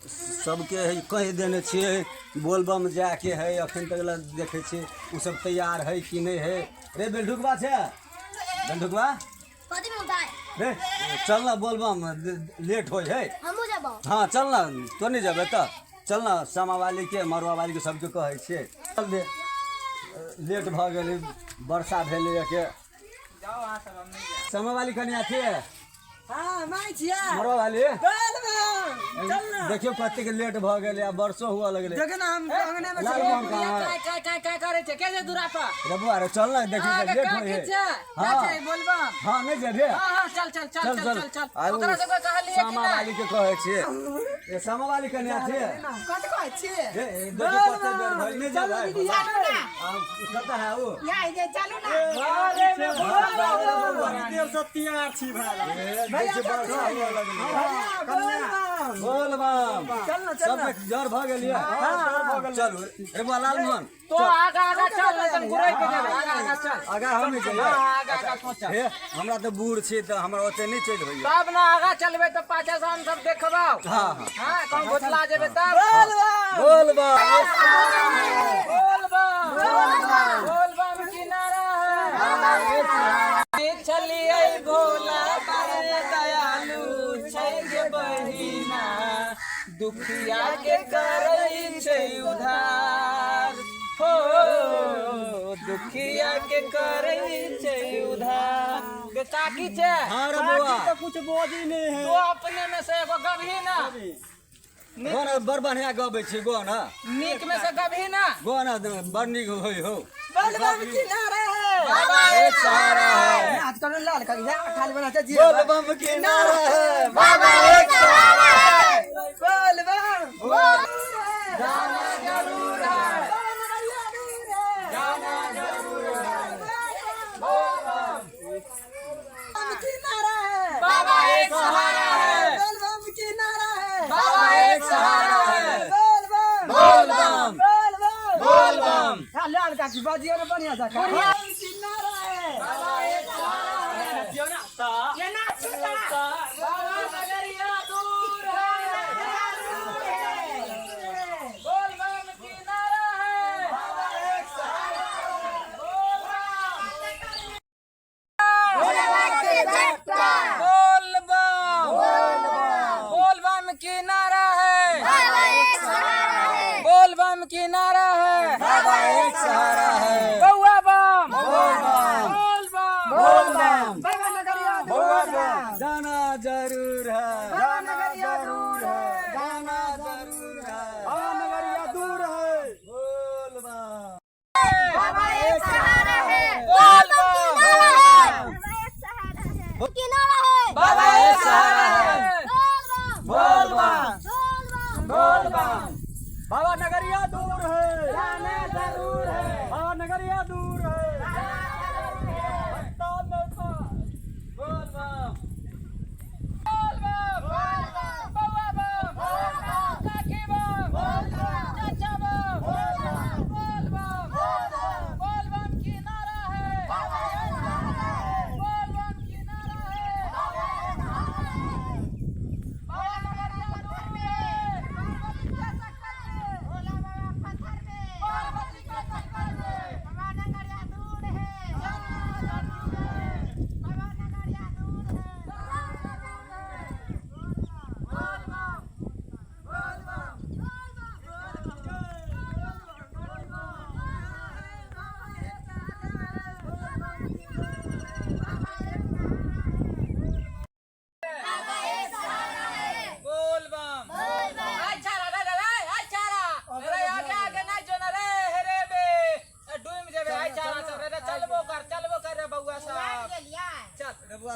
सबके है कह देने छे बोलबम जाके है अखन तक देखे छे उ सब तैयार है कि नहीं है। रे बेलढुकवा छे बेलढुकवा रे चल ना बोलबम लेट हो है। हाँ चल ना तो नहीं जब तो चल ना सामा वाली के मरुआ वाली के सबके कहे छे चल दे लेट भ गेल वर्षा भेले के सामा वाली कन्या थे। हाँ माई छिया मरुआ वाली चल ना देखियो कते के लेट भ गेल या वर्षो हुआ लगले देखे ना हम अंगने में लाल मोहन कहाँ है? काय करे छे के जे दूरा पर रबु अरे चल ना देखियो लेट हो है। हां छै बोलबा हाँ नहीं जे रे हां चल चल चल चल चल ओकरा से कहलिए कि सामा वाली के कहे छे ये सामा वाली कन्या थे। कत कहै छी ए देखो कते देर भइल नहीं जा भाई हम कत है वो या जे चलू ना अरे में देर से तैयार छी भाई भैया बोल बम चल ना सब जर भ गेलिए। हां चलो रे लाल मोहन तो आगा आगा चल ना तन घुराई के देबे आगा आगा चल आगा हम नहीं चलिए आगा आगा पहुंचा हे हमरा तो बूढ़ छी तो हमरा ओते नहीं चल भइया तब ना आगा चलबे तो पाछे से हम सब देखबाओ। हां हां हां कौन बोतला जेबे तब बोल बम बोलबम किनारा है चलिए भोला बारे दयालु छै गे बहिना दुखिया के करै छै उधार हो दुखिया के करै छै उधार के काकी छै। हां रे बुआ तो कुछ बोझी नहीं है। तो अपने में से एगो गभी ना गोना बड़ बढ़िया गबै छी गोना नीक में से गभी ना गोना बड़ नीक होई हो। बोलबम किनारा है बाबा एक सहारा है आजकल लाल कर खाली बना छै जी बोलबम किनारा है बाबा एक सहारा है बोलबम जाना जरूर है जाना जरूर है बोलबम किनारा है बाबा एक सहारा है बोलबम किनारा है बाबा एक सहारा है बोलबम बोलबम बोलबम लाल का की बाजियो ने बढ़िया सा किनारा है बाबा एक सहारा है ये ना सुनता बाबा नगरिया दूर है बोलबम किनारा है बाबा एक सहारा है बोलबम किनारा है बोलबम किनारा है बाबा एक सहारा है बउआ बम बोलबम बोलबम बाबा नगरिया दूर है जाना जरूर है बाबा नगरिया दूर है जाना जरूर है हाँ नगरिया दूर है। बोलबम बाबा एक सहारा है बोलबम किनारा है बाबा एक सहारा है बोलबम बोलबम बाबा नगरिया दूर है। जाना जरूर है हाँ नगरिया दूर है।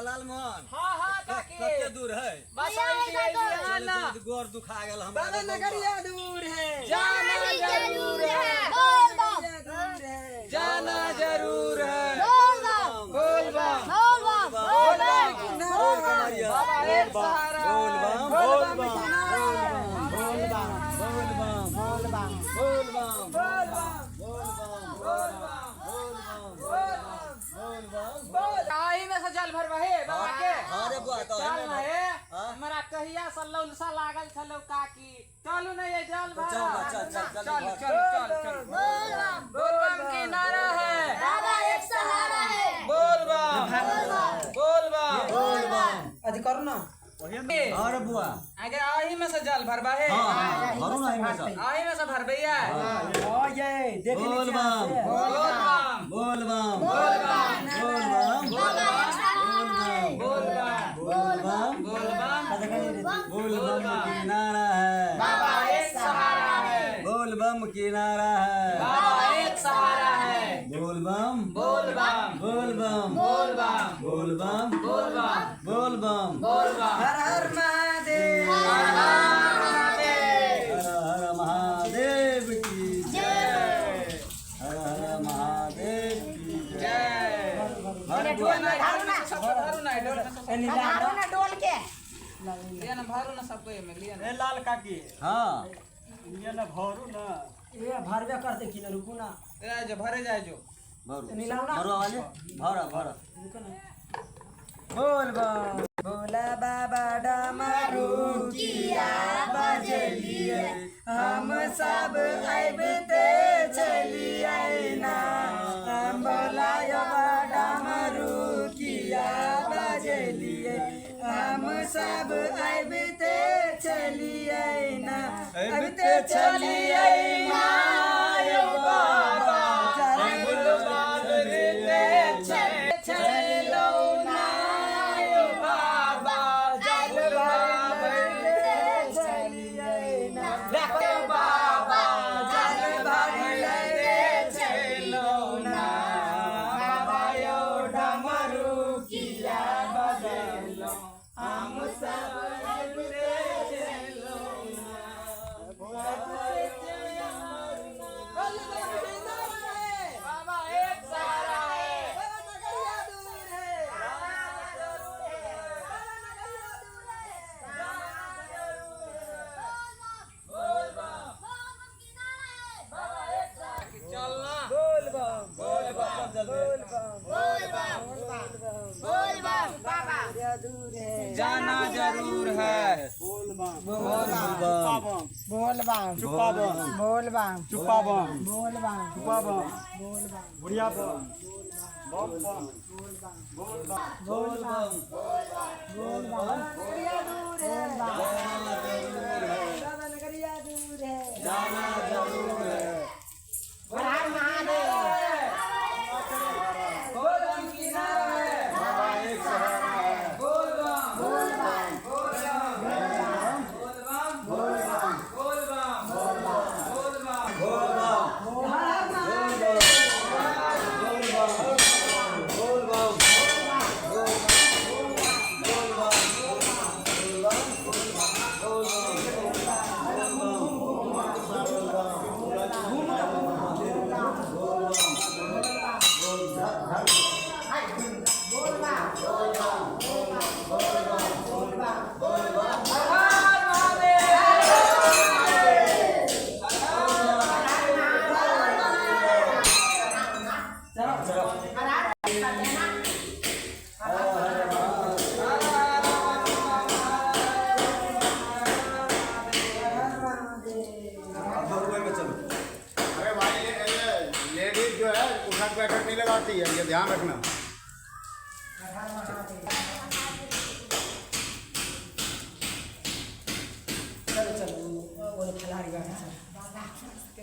लाल मोहन हाँ हाँ काकी कते दूर है बस आई ना गोर दुखा गेल हम बाबा नगरिया दूर है जाना जरूर है जाना जरूर है बोलबम बोलबम बोलबम बाबा एक सहारा बोलबम बोलबम आई में से जल भरवा है बाबा के अरे बुआ तो चल है है हमारा कहिया से लौलसा लागल छलो काकी चलू नहीं ये जल तो भरा चल चल चल चल चल चल बोल बम बोल बम की नारा है बाबा एक सहारा है बोल बम बोल बम बोल बम अजी करू ना अरे बुआ आगे आही में से जल भरबा है हां भरो ना इनमें से आही में से भरबैया ओ ये देख बोल बम बोल बम बोल बम बोल बम बोल बम बाबा एक सहारा है बोल बम बोल बम बोल बम बोल बम की नारा है बाबा एक सहारा है बोल बम की नारा है बाबा एक सहारा है बोल बम बोल बम बोल बम बोल बम बोल बम बोल बम बोल बम बोल बम हर हर महादेव हर हर महादेव हर हर महादेव की जय हर हर महादेव की जय हर बुआ भरू ना डोल हारू ना डोल के लिया ना भरू ना सबको ये में लिया ना ए लाल काकी हाँ ये ना भरू ना ये भरबे करते कि न रुकू ना जाए जो भरे जाए जो भरो भरो वाले भरो भरो बोल बम भोला बाबा डमरू किया बजलिए हम सब आइबते चलिए ना हम बोलायो डमरू किया बजलिए हम सब आइबते चलिए ना आइबते चलिए ना यो बाबा चलो चलो ना यो बाबा चलो चलिए ना देखो बाबा चलो चलो ना बाबा यो डमरू किया बजलो हम सब बाबा एक सहारा है चलना बोल बम बोल बम बोल बम बोल बम बोल बम बाबा दूर है जाना जरूर है बोल बम बोल बम बोल बम चुप्पा बम बोल बम चुप्पा बम बोल बम चुप्पा बम बोल बम बुढ़िया बम बम बम बोल बम बोल बम बोल बम नगरिया दूर है बाबा नगरिया दूर है जाना जरूर है हर हर महादेव बोल बम की नारा है बाबा एक सहारा है बोल बम बोल बम बोल बम बोल बम बोल बम बोल बम बोल बम बोल बम बोल बम अरे भाई लेडीज जो है उठक बैठक नहीं लगाती है, ये ध्यान रखना। चलो चलो वो खिलाड़ी बैठा है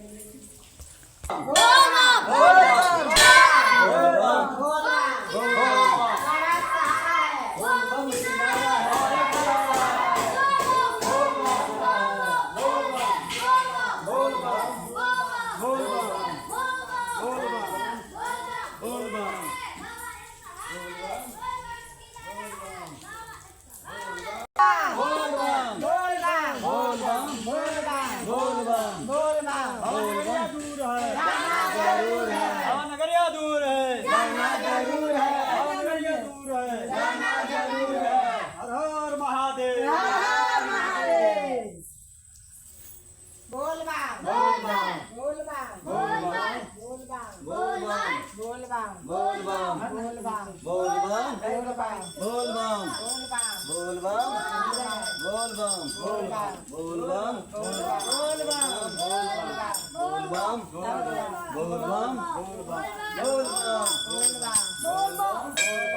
दूर है बोल बम बोल बम बोल बम बोल बम